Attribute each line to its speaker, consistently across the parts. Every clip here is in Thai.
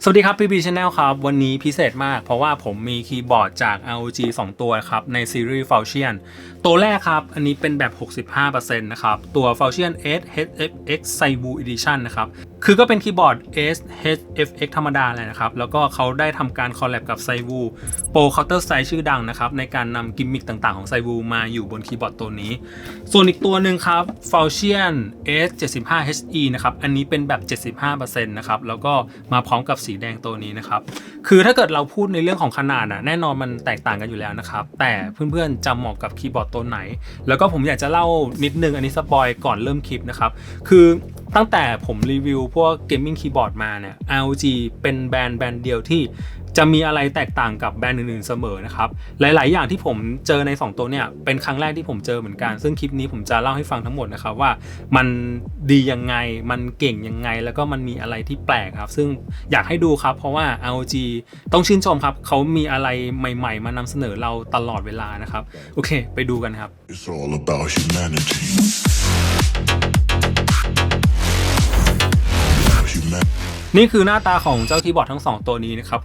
Speaker 1: สวัสดีครับ PB Channel ครับวันนี้พิเศษมากเพราะว่าผมมีคีย์บอร์ดจาก ROG 2 ตัวครับในซีรีส์ Falchion ตัวแรกครับอันนี้เป็นแบบ 65% นะครับตัว Falchion S HFX Saiwu Edition นะครับคือก็เป็นคีย์บอร์ด S HFX ธรรมดาเลยนะครับแล้วก็เขาได้ทำการคอลแลบกับ Saiwu Pro Counter Strike ชื่อดังนะครับในการนำกิมมิคต่างๆของ Saiwu มาอยู่บนคีย์บอร์ดตัวนี้ส่วนอีกตัวหนึ่งครับ Falchion S75HE นะครับอันนี้เป็นแบบ 75% นะครับแล้วก็มาพร้อมกับสีแดงตัวนี้นะครับคือถ้าเกิดเราพูดในเรื่องของขนาดแน่นอนมันแตกต่างกันอยู่แล้วนะครับแต่เพื่อนๆจะเหมาะกับคีย์บอร์ดตัวไหนแล้วก็ผมอยากจะเล่านิดนึงอันนี้สปอยก่อนเริ่มคลิปนะครับคือตั้งแต่ผมรีวิวพวกเกมมิ่งคีย์บอร์ดมาเนี่ย ROG เป็นแบรนด์เดียวที่จะมีอะไรแตกต่างกับแบรนด์อื่นๆเสมอนะครับหลายๆอย่างที่ผมเจอใน2ตัวเนี่ยเป็นครั้งแรกที่ผมเจอเหมือนกันซึ่งคลิปนี้ผมจะเล่าให้ฟังทั้งหมดนะครับว่ามันดียังไงมันเก่งยังไงแล้วก็มันมีอะไรที่แปลกครับซึ่งอยากให้ดูครับเพราะว่า ROG ต้องชื่นชมครับเขามีอะไรใหม่ๆมานำเสนอเราตลอดเวลานะครับโอเคไปดูกันครับ
Speaker 2: It's all about humanity.
Speaker 1: นี่คือหน้าตาของเจ้าคีย์บอร์ดทั้ง2ตัวนี้นะครับ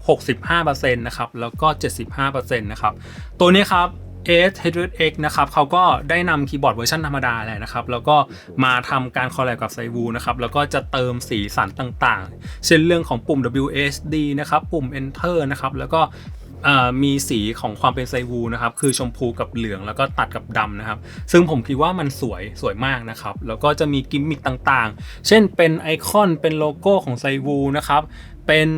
Speaker 1: 65% นะครับแล้วก็ 75% นะครับตัวนี้ครับ S-HFX นะครับเขาก็ได้นำคีย์บอร์ดเวอร์ชันธรรมดาแหละนะครับแล้วก็มาทำการคอลแลบกับ Saiwu นะครับแล้วก็จะเติมสีสันต่างๆเช่นเรื่องของปุ่ม WSD นะครับปุ่ม Enter นะครับแล้วก็มีสีของความเป็นไซวูนะครับคือชมพูกับเหลืองแล้วก็ตัดกับดำนะครับซึ่งผมคิดว่ามันสวยมากนะครับแล้วก็จะมีกิมมิคต่างๆเช่นเป็นไอคอนเป็นโลโก้ของไซวูนะครับเป็น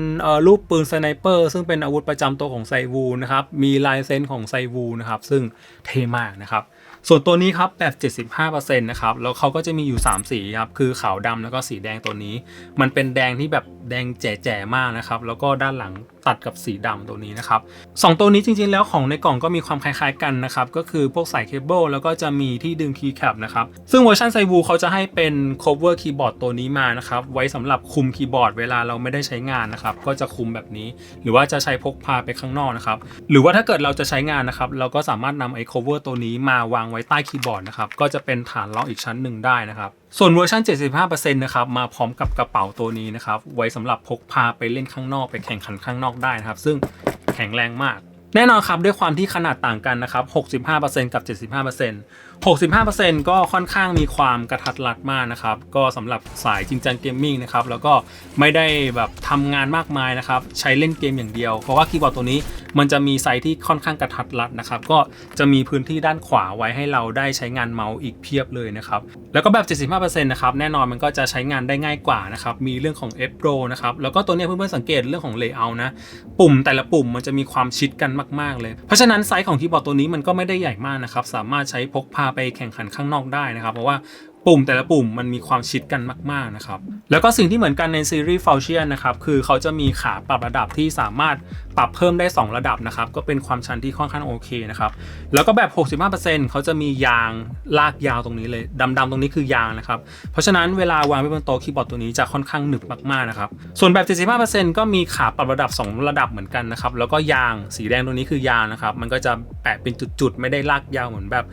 Speaker 1: รูปปืนสไนเปอร์ซึ่งเป็นอาวุธประจำตัวของไซวูนะครับมีลายเซ็นของไซวูนะครับซึ่งเท่มากนะครับส่วนตัวนี้ครับแบบ 75% นะครับแล้วเขาก็จะมีอยู่3สีครับคือขาวดำแล้วก็สีแดงตัวนี้มันเป็นแดงที่แบบแดงแจ๋ๆมากนะครับแล้วก็ด้านหลังตัดกับสีดำตัวนี้นะครับ2ตัวนี้จริงๆแล้วของในกล่องก็มีความคล้ายๆกันนะครับก็คือพวกสายเคเบิลแล้วก็จะมีที่ดึงคีย์แคปนะครับซึ่งเวอร์ชันไซวูเขาจะให้เป็น cover คีย์บอร์ดตัวนี้มานะครับไว้สำหรับคุมคีย์บอร์ดเวลาเราไม่ได้ใช้งานนะครับก็จะคุมแบบนี้หรือว่าจะใช้พกพาไปข้างนอกนะครับหรือว่าถ้าเกิดเราจะใช้งานนะครับเราก็สามารถนำไอ้ cover ตัวนี้มาวางไว้ใต้คีย์บอร์ดนะครับก็จะเป็นฐานรองอีกชั้นหนึ่งได้นะครับส่วนเวอร์ชัน 75% นะครับมาพร้อมกับกระเป๋าตัวนี้นะครับไว้สำหรับพกพาไปเล่นข้างนอกไปแข่งขันข้างนอกได้นะครับซึ่งแข็งแรงมากแน่นอนครับด้วยความที่ขนาดต่างกันนะครับ 65% กับ 75% 65% ก็ค่อนข้างมีความกระทัดรัดมากนะครับก็สำหรับสายจริงจังเกมมิ่งนะครับแล้วก็ไม่ได้แบบทำงานมากมายนะครับใช้เล่นเกมอย่างเดียวเพราะว่าคีย์บอร์ดตัวนี้มันจะมีไซส์ที่ค่อนข้างกระทัดรัดนะครับก็จะมีพื้นที่ด้านขวาไว้ให้เราได้ใช้งานเมาส์อีกเพียบเลยนะครับแล้วก็แบบ 75% นะครับแน่นอนมันก็จะใช้งานได้ง่ายกว่านะครับมีเรื่องของ F Pro นะครับแล้วก็ตัวนี้เพื่อนๆสังเกตเรื่องของ layout นะปุ่มแต่ละปุ่มมันจะมีความชิดกันมากๆเลยเพราะฉะนั้นไซส์ของคีย์บอร์ดตัวนี้มันก็ไม่ได้ใหญ่มากนะครับสามารถใช้พกพาไปแข่งขันข้างนอกได้นะครับเพราะว่าปุ่มแต่ละปุ่มมันมีความชิดกันมากๆนะครับแล้วก็สิ่งที่เหมือนกันในซีรีส์ Falchion นะครับคือเขาจะมีขาปรับระดับที่สามารถปรับเพิ่มได้2ระดับนะครับก็เป็นความชันที่ค่อนข้างโอเคนะครับแล้วก็แบบ 65% เขาจะมียางลากยาวตรงนี้เลยดำๆตรงนี้คือยางนะครับเพราะฉะนั้นเวลาวางไว้บนโต๊ะคีย์บอร์ดตัวนี้จะค่อนข้างหนึบมากๆนะครับส่วนแบบ 75% ก็มีขาปรับระดับ2ระดับเหมือนกันนะครับแล้วก็ยางสีแดงตรงนี้คือยางนะครับมันก็จะแปะเป็นจุดๆไม่ได้ลากยาวเหมือนแบบ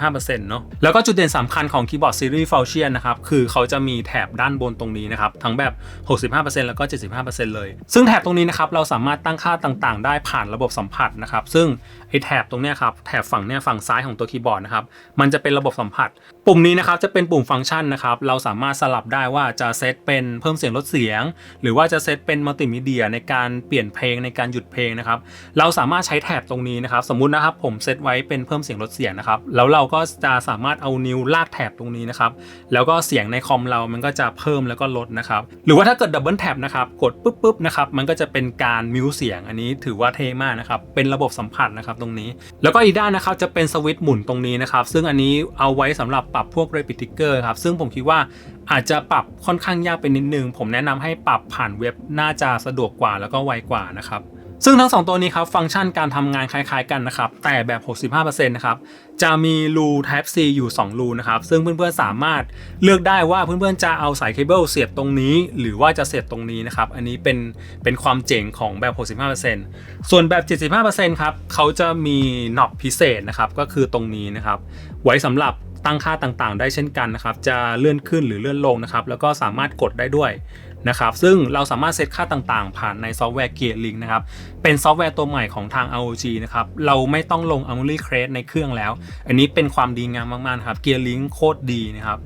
Speaker 1: 65% เนาะแล้วก็จุดเด่นสำคัญของคีย์บอร์ดซีรีส์ Falchion นะครับคือเขาจะมีแถบด้านบนตรงนี้นะครับทั้งแบบ 65% แล้วก็ 75% เลยซึ่งแถบตรงนี้นะครับเราสามารถตั้งค่าต่างๆได้ผ่านระบบสัมผัสนะครับซึ่งไอ้แถบตรงเนี้ยครับแถบฝั่งซ้ายของตัวคีย์บอร์ดนะครับมันจะเป็นระบบสัมผัสปุ่มนี้นะครับจะเป็นปุ่มฟังก์ชันนะครับเราสามารถสลับได้ว่าจะเซตเป็นเพิ่มเสียงลดเสียงหรือว่าจะเซตเป็นมัลติมีเดียในการเปลี่ยนเพลงในการหยุดเพลงนะครับเราสามารถใช้แถบตรงนี้นะครับสมมุตินะครับผมเซตไว้เป็นเพิ่มเสียงลดเสียงนะครับแล้วเราก็จะสามารถเอานิ้วลากแถบตรงนี้นะครับแล้วก็เสียงในคอมเรามันก็จะเพิ่มแล้วก็ลดนะครับหรือว่าถ้าเกิดดับเบิลแท็บนะครับกดปุ๊บนะครับมันก็จะเป็นการมิวเสียงอันนี้ถือว่าเท่มากนะครับเป็นระบบสัมผัสนะครับตรงนี้แล้วก็อีกด้านนะครับจะเป็นสวิตช์หมุนตรงนี้นะครับซึ่งอันนี้เอาไว้สำหรับปรับพวก Repeticker ครับซึ่งผมคิดว่าอาจจะปรับค่อนข้างยากไปนิดนึงผมแนะนำให้ปรับผ่านเว็บน่าจะสะดวกกว่าแล้วก็ไวกว่านะครับซึ่งทั้ง2ตัวนี้ครับฟังก์ชันการทำงานคล้ายๆกันนะครับแต่แบบ 65% นะครับจะมีรู Type C อยู่2รูนะครับซึ่งเพื่อนๆสามารถเลือกได้ว่าเพื่อนๆจะเอาสายเคเบิลเสียบตรงนี้หรือว่าจะเสียบตรงนี้นะครับอันนี้เป็นความเจ๋งของแบบ 65% ส่วนแบบ 75% ครับเขาจะมีน็อบพิเศษนะครับก็คือตรงนี้นะครับไว้สำหรับตั้งค่าต่างๆได้เช่นกันนะครับจะเลื่อนขึ้นหรือเลื่อนลงนะครับแล้วก็สามารถกดได้ด้วย นะครับซึ่งเราสามารถเซตค่าต่างๆผ่านในซอฟต์แวร์ Gearlink นะครับเป็นซอฟต์แวร์ตัวใหม่ของทาง ROG นะครับเราไม่ต้องลง Armoury Crest ในเครื่องแล้วอันนี้เป็นความดีงามมากๆครับ Gearlink โคตรดีนะครับ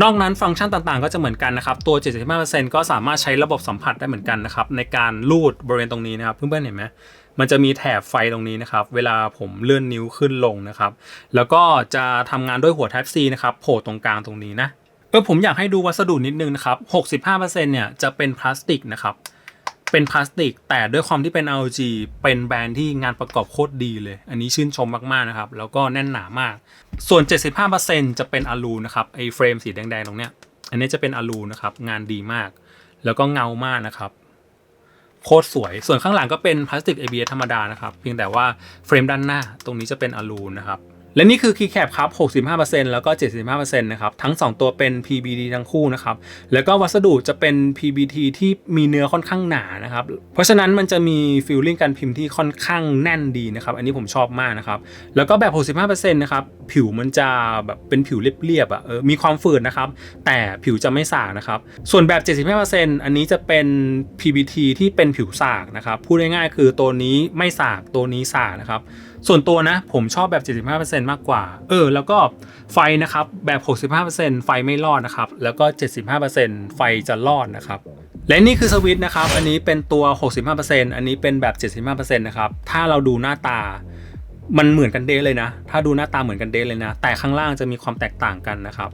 Speaker 1: นอกนั้นฟังก์ชันต่างๆก็จะเหมือนกันนะครับตัว 75% ก็สามารถใช้ระบบสัมผัสได้เหมือนกันนะครับในการลูดบริเวณตรงนี้นะครับเพื่อนๆเห็นไหมมันจะมีแถบไฟตรงนี้นะครับเวลาผมเลื่อนนิ้วขึ้นลงนะครับแล้วก็จะทำงานด้วยหัว Type C นะครับโผล่ตรงกลางตรงนี้นะผมอยากให้ดูวัสดุนิดนึงนะครับ 65% เนี่ยจะเป็นพลาสติกนะครับเป็นพลาสติกแต่ด้วยความที่เป็น ROG เป็นแบรนด์ที่งานประกอบโคตรดีเลยอันนี้ชื่นชมมากๆนะครับแล้วก็แน่นหนามากส่วน 75% จะเป็นอลูนะครับไอ้เฟรมสีแดงๆตรงเนี้ยอันนี้จะเป็นอลูนะครับงานดีมากแล้วก็เงามากนะครับโคตรสวยส่วนข้างหลังก็เป็นพลาสติก ABS ธรรมดานะครับเพียงแต่ว่าเฟรมด้านหน้าตรงนี้จะเป็นอลูนะครับและนี่คือ Keycap ครับ 65% แล้วก็ 75% นะครับทั้ง2ตัวเป็น PBT ทั้งคู่นะครับแล้วก็วัสดุจะเป็น PBT ที่มีเนื้อค่อนข้างหนานะครับเพราะฉะนั้นมันจะมีฟีลลิ่งการพิมพ์ที่ค่อนข้างแน่นดีนะครับอันนี้ผมชอบมากนะครับแล้วก็แบบ 65% นะครับผิวมันจะแบบเป็นผิวเรียบๆมีความฝืดนะครับแต่ผิวจะไม่สากนะครับส่วนแบบ 75% อันนี้จะเป็น PBT ที่เป็นผิวสากนะครับพูดง่ายๆคือตัวนี้ไม่สากตัวนี้สากนะครับส่วนตัวนะผมชอบแบบ 75% มากกว่าแล้วก็ไฟนะครับแบบ 65% ไฟไม่รอดนะครับแล้วก็ 75% ไฟจะรอดนะครับและนี่คือสวิตช์นะครับอันนี้เป็นตัว 65% อันนี้เป็นแบบ 75% นะครับถ้าเราดูหน้าตามันเหมือนกันเดะเลยนะถ้าดูหน้าตาเหมือนกันเดะเลยนะแต่ข้างล่างจะมีความแตกต่างกันนะครับ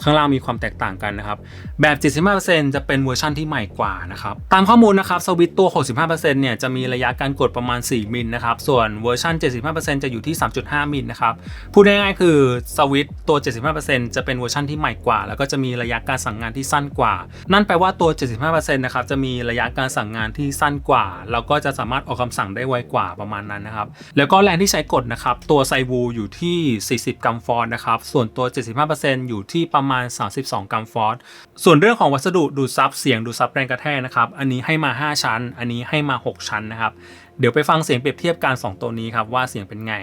Speaker 1: ข้างล่างมีความแตกต่างกันนะครับแบบ 75% จะเป็นเวอร์ชันที่ใหม่กว่านะครับตามข้อมูลนะครับสวิตช์ตัว 65% เนี่ยจะมีระยะการกดประมาณ 4 มิลนะครับส่วนเวอร์ชัน 75% จะอยู่ที่ 3.5 มิลนะครับพูดง่ายๆคือสวิตช์ตัว 75% จะเป็นเวอร์ชันที่ใหม่กว่าแล้วก็จะมีระยะการสั่งงานที่สั้นกว่านั่นแปลว่าตัว 75% นะครับจะมีระยะการสั่งงานที่สั้นกว่าแล้วก็จะสามารถออกคำสั่งได้ไวกว่าประมาณนั้นนะครับแล้วก็แรงที่ใช้กดนะครับตัวไซวูอยู่ที่ 40 กรัมฟอร์สนะครับส่วนตัว 75% อยู่ที่ประมาณ 32 กรัมฟอร์สส่วนเรื่องของวัสดุดูดซับเสียงดูดซับแรงกระแทกนะครับอันนี้ให้มา5ชั้นอันนี้ให้มา6ชั้นนะครับเดี๋ยวไปฟังเสียงเปรียบเทียบกัน2ตัวนี้ครับว่าเสียงเป็นไง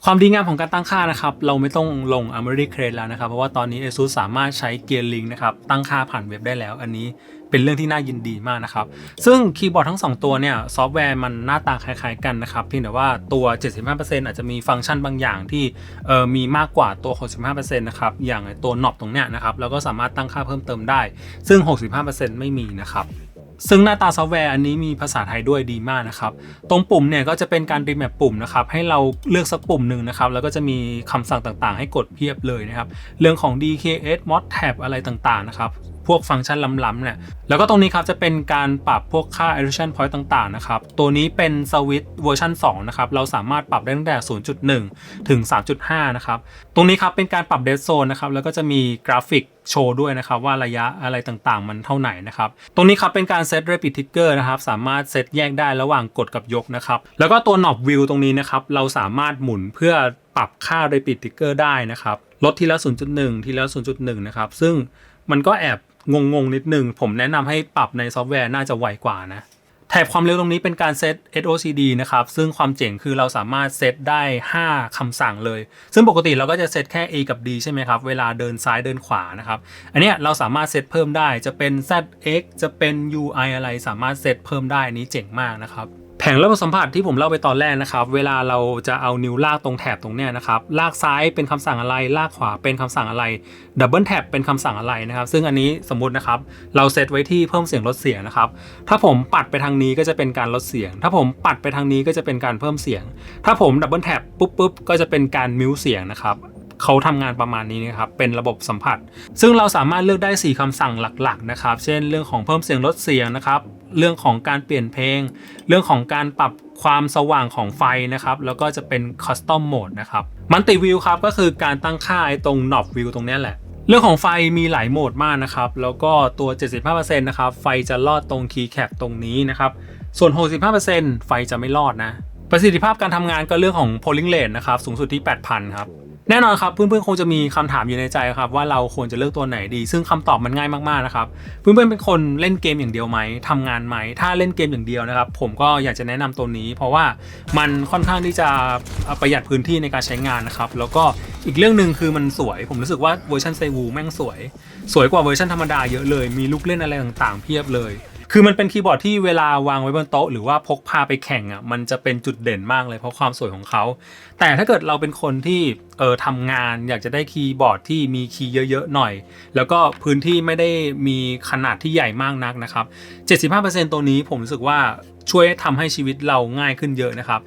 Speaker 1: ความดีงามของการตั้งค่านะครับเราไม่ต้องลง Armoury Crest แล้วนะครับเพราะว่าตอนนี้ ASUS สามารถใช้ Gearlink นะครับตั้งค่าผ่านเว็บได้แล้วอันนี้เป็นเรื่องที่น่ายินดีมากนะครับซึ่งคีย์บอร์ดทั้ง2ตัวเนี่ยซอฟต์แวร์มันหน้าตาคล้ายๆกันนะครับเพียงแต่ว่าตัว 75% อาจจะมีฟังก์ชันบางอย่างที่มีมากกว่าตัว 65% นะครับอย่างตัวน็อบตรงเนี้ยนะครับเราก็สามารถตั้งค่าเพิ่มเติมได้ซึ่ง 65% ไม่มีนะครับซึ่งหน้าตาซอฟต์แวร์อันนี้มีภาษาไทยด้วยดีมากนะครับตรงปุ่มเนี่ยก็จะเป็นการรีแมปปุ่มนะครับให้เราเลือกสักปุ่มหนึ่งนะครับแล้วก็จะมีคำสั่งต่างๆให้กดเพียบเลยนะครับเรื่องของ DKS Mod Tab อะไรต่างๆนะครับพวกฟังก์ชันล้ำๆเนี่ยแล้วก็ตรงนี้ครับจะเป็นการปรับพวกค่า Addition Point ต่างๆนะครับตัวนี้เป็นสวิตช์เวอร์ชัน2นะครับเราสามารถปรับได้ตั้งแต่ 0.1 ถึง 3.5 นะครับตรงนี้ครับเป็นการปรับ Dead Zone นะครับแล้วก็จะมีกราฟิกโชว์ด้วยนะครับว่าระยะอะไรต่างๆมันเท่าไหร่นะครับตรงนี้ครับเป็นการเซต Rapid Trigger นะครับสามารถเซตแยกได้ระหว่างกดกับยกนะครับแล้วก็ตัว Knob Wheel ตรงนี้นะครับเราสามารถหมุนเพื่อปรับค่า Rapid Trigger ได้นะครับลดทีละ 0.1 ทีละ 0.1 นะครับซึ่งมันก็แอบงงนิดนึงผมแนะนำให้ปรับในซอฟต์แวร์น่าจะไวกว่านะแถบความเร็วตรงนี้เป็นการเซต SOCD นะครับซึ่งความเจ๋งคือเราสามารถเซตได้5คำสั่งเลยซึ่งปกติเราก็จะเซตแค่ A กับ D ใช่ไหมครับเวลาเดินซ้ายเดินขวานะครับอันนี้เราสามารถเซตเพิ่มได้จะเป็น ZX จะเป็น UI อะไรสามารถเซตเพิ่มได้อันนี้เจ๋งมากนะครับแผงระบบสัมผัสที่ผมเล่าไปตอนแรกนะครับเวลาเราจะเอานิ้วลากตรงแถบตรงเนี้ยนะครับลากซ้ายเป็นคำสั่งอะไรลากขวาเป็นคำสั่งอะไรดับเบิลแท็บเป็นคำสั่งอะไรนะครับซึ่งอันนี้สมมุตินะครับเราเซตไว้ที่เพิ่มเสียงลดเสียงนะครับถ้าผมปัดไปทางนี้ก็จะเป็นการลดเสียงถ้าผมปัดไปทางนี้ก็จะเป็นการเพิ่มเสียงถ้าผมดับเบิลแท็บปุ๊บก็จะเป็นการมิวเสียงนะครับเขาทำงานประมาณนี้นะครับเป็นระบบสัมผัสซึ่งเราสามารถเลือกได้4คำสั่งหลักๆนะครับเช่นเรื่องของเพิ่มเสียงลดเสียงนะครับเรื่องของการเปลี่ยนเพลงเรื่องของการปรับความสว่างของไฟนะครับแล้วก็จะเป็น Custom Mode นะครับมันติวิวครับก็คือการตั้งค่าตรง Knob View ตรงนี้แหละเรื่องของไฟมีหลายโหมดมากนะครับแล้วก็ตัว 75% นะครับไฟจะลอดตรง Keycap ตรงนี้นะครับ ส่วน 65% ไฟจะไม่รอดนะประสิทธิภาพการทำงานก็เรื่องของ polling rate นะครับสูงสุดที่ 8,000 ครับแน่นอนครับเพื่อนๆคงจะมีคำถามอยู่ในใจครับว่าเราควรจะเลือกตัวไหนดีซึ่งคำตอบมันง่ายมากๆนะครับเพื่อนๆเป็นคนเล่นเกมอย่างเดียวไหมทำงานไหมถ้าเล่นเกมอย่างเดียวนะครับผมก็อยากจะแนะนำตัวนี้เพราะว่ามันค่อนข้างที่จะประหยัดพื้นที่ในการใช้งานนะครับแล้วก็อีกเรื่องหนึ่งคือมันสวยผมรู้สึกว่าเวอร์ชันเซวูแม่งสวยกว่าเวอร์ชันธรรมดาเยอะเลยมีลูกเล่นอะไรต่างๆเพียบเลยคือมันเป็นคีย์บอร์ดที่เวลาวางไว้บนโต๊ะหรือว่าพกพาไปแข่งอ่ะมันจะเป็นจุดเด่นมากเลยเพราะความสวยของเขาแต่ถ้าเกิดเราเป็นคนที่ทำงานอยากจะได้คีย์บอร์ดที่มีคีย์เยอะๆหน่อยแล้วก็พื้นที่ไม่ได้มีขนาดที่ใหญ่มากนักนะครับ 75% ตัวนี้ผมรู้สึกว่าช่วยทำให้ชีวิตเราง่ายขึ้นเยอะนะครับ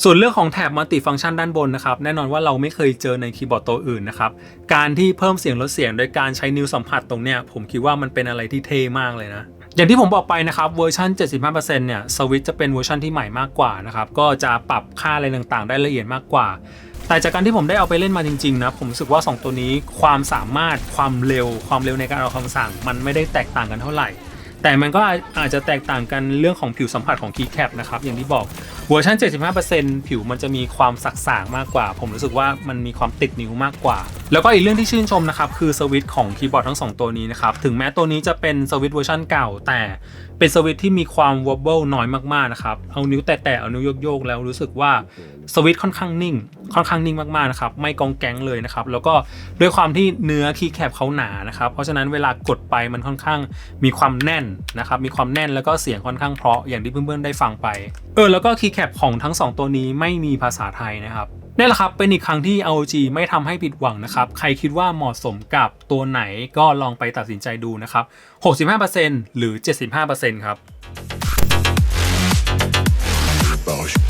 Speaker 1: ส่วนเรื่องของแถบมัลติฟังก์ชันด้านบนนะครับแน่นอนว่าเราไม่เคยเจอในคีย์บอร์ดตัวอื่นนะครับการที่เพิ่มเสียงลดเสียงโดยการใช้นิ้วสัมผัสตรงเนี้ยผมคิดว่ามันเป็นอะไรที่เท่มากเลยนะอย่างที่ผมบอกไปนะครับเวอร์ชัน 75% เนี่ยสวิตช์จะเป็นเวอร์ชันที่ใหม่มากกว่านะครับก็จะปรับค่าอะไรต่างๆได้ละเอียดมากกว่าแต่จากการที่ผมได้เอาไปเล่นมาจริงๆนะผมรู้สึกว่า2ตัวนี้ความสามารถความเร็วในการเอาคำสั่งมันไม่ได้แตกต่างกันเท่าไหร่แต่มันก็อาจจะแตกต่างกันเรื่องของผิวสัมผัสของคีย์แคปนะครับอย่างที่บอกเวอร์ชัน 75% ผิวมันจะมีความสักๆมากกว่าผมรู้สึกว่ามันมีความติดนิ้วมากกว่าแล้วก็อีกเรื่องที่ชื่นชมนะครับคือสวิตช์ของคีย์บอร์ดทั้ง2ตัวนี้นะครับถึงแม้ตัวนี้จะเป็นสวิตช์เวอร์ชันเก่าแต่เป็นสวิตช์ที่มีความวอบเบิลน้อยมากๆนะครับเอานิ้วแตะๆเอานิ้วโยกๆแล้วรู้สึกว่าสวิตช์ค่อนข้างนิ่งมากๆนะครับไม่กองแก๊งเลยนะครับแล้วก็ด้วยความที่เนื้อคีย์แคปเขาหนานะครับเพราะฉะนั้นเวลากดไปมันค่อนข้างมีความแน่นนะครับมีความแน่นแล้วก็เสียงค่อนข้างเพราะอย่างที่เพื่อนๆได้ฟังไปแล้วก็คีย์แคปของทั้ง2ตัวนี้ไม่มีภาษาไทยนะครับนี่แหละครับเป็นอีกครั้งที่ ROG ไม่ทำให้ผิดหวังนะครับใครคิดว่าเหมาะสมกับตัวไหนก็ลองไปตัดสินใจดูนะครับ 65% หรือ 75% ครับ